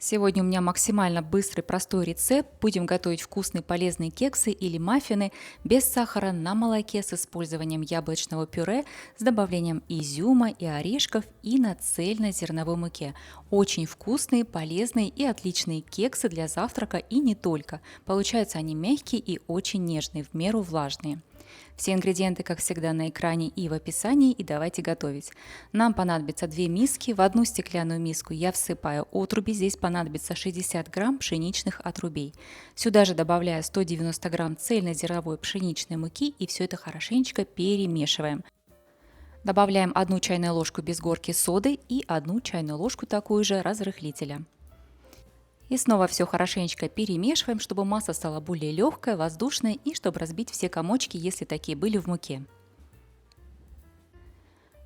Сегодня у меня максимально быстрый, простой рецепт. Будем готовить вкусные полезные кексы или маффины без сахара на молоке с использованием яблочного пюре с добавлением изюма и орешков и на цельнозерновой муке. Очень вкусные, полезные и отличные кексы для завтрака и не только. Получаются они мягкие и очень нежные, в меру влажные. Все ингредиенты, как всегда, на экране и в описании, и давайте готовить. Нам понадобится 2 миски. В одну стеклянную миску я всыпаю отруби, здесь понадобится 60 грамм пшеничных отрубей. Сюда же добавляю 190 грамм цельнозерновой пшеничной муки и все это хорошенечко перемешиваем. Добавляем 1 чайную ложку без горки соды и 1 чайную ложку такую же разрыхлителя. И снова все хорошенечко перемешиваем, чтобы масса стала более легкая, воздушная и чтобы разбить все комочки, если такие были в муке.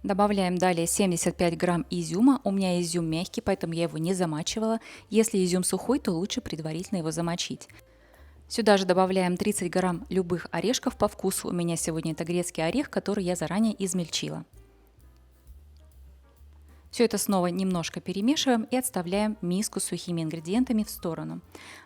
Добавляем далее 75 грамм изюма. У меня изюм мягкий, поэтому я его не замачивала. Если изюм сухой, то лучше предварительно его замочить. Сюда же добавляем 30 грамм любых орешков по вкусу. У меня сегодня это грецкий орех, который я заранее измельчила. Все это снова немножко перемешиваем и отставляем миску с сухими ингредиентами в сторону.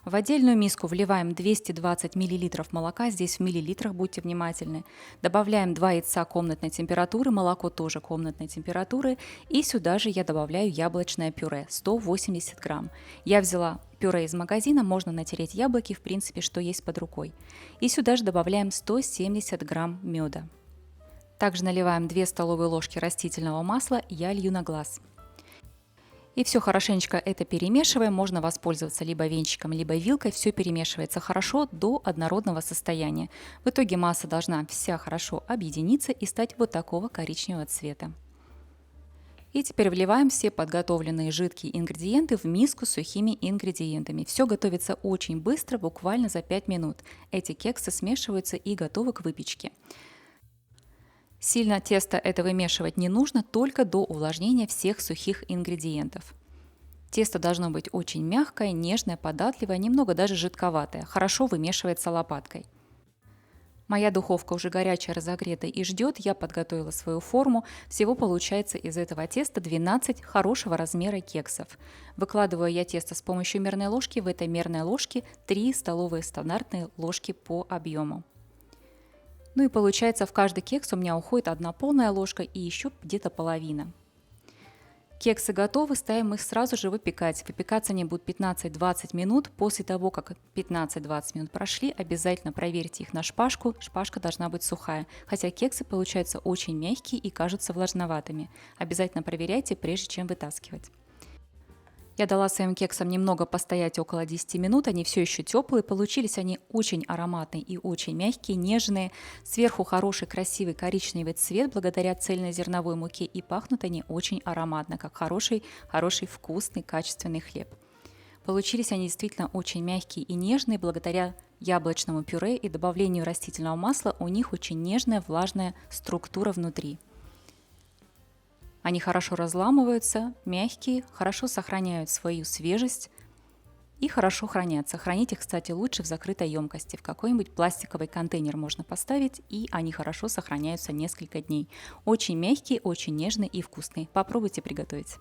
В отдельную миску вливаем 220 мл молока, здесь в миллилитрах будьте внимательны. Добавляем 2 яйца комнатной температуры, молоко тоже комнатной температуры. И сюда же я добавляю яблочное пюре, 180 грамм. Я взяла пюре из магазина, можно натереть яблоки, в принципе, что есть под рукой. И сюда же добавляем 170 грамм меда. Также наливаем 2 столовые ложки растительного масла, я лью на глаз. И все хорошенечко это перемешиваем, можно воспользоваться либо венчиком, либо вилкой, все перемешивается хорошо до однородного состояния. В итоге масса должна вся хорошо объединиться и стать вот такого коричневого цвета. И теперь вливаем все подготовленные жидкие ингредиенты в миску с сухими ингредиентами. Все готовится очень быстро, буквально за 5 минут. Эти кексы смешиваются и готовы к выпечке. Сильно тесто это вымешивать не нужно, только до увлажнения всех сухих ингредиентов. Тесто должно быть очень мягкое, нежное, податливое, немного даже жидковатое. Хорошо вымешивается лопаткой. Моя духовка уже горячая, разогрета и ждет. Я подготовила свою форму. Всего получается из этого теста 12 хорошего размера кексов. Выкладываю я тесто с помощью мерной ложки. В этой мерной ложке 3 столовые стандартные ложки по объему. Ну и получается, в каждый кекс у меня уходит 1 полная ложка и еще где-то половина. Кексы готовы, ставим их сразу же выпекать. Выпекаться они будут 15-20 минут. После того, как 15-20 минут прошли, обязательно проверьте их на шпажку. Шпажка должна быть сухая, хотя кексы получаются очень мягкие и кажутся влажноватыми. Обязательно проверяйте, прежде чем вытаскивать. Я дала своим кексам немного постоять, около 10 минут, они все еще теплые, получились они очень ароматные и очень мягкие, нежные, сверху хороший красивый коричневый цвет благодаря цельнозерновой муке и пахнут они очень ароматно, как хороший вкусный качественный хлеб. Получились они действительно очень мягкие и нежные, благодаря яблочному пюре и добавлению растительного масла у них очень нежная влажная структура внутри. Они хорошо разламываются, мягкие, хорошо сохраняют свою свежесть и хорошо хранятся. Хранить их, кстати, лучше в закрытой емкости. В какой-нибудь пластиковый контейнер можно поставить, и они хорошо сохраняются несколько дней. Очень мягкие, очень нежные и вкусные. Попробуйте приготовить.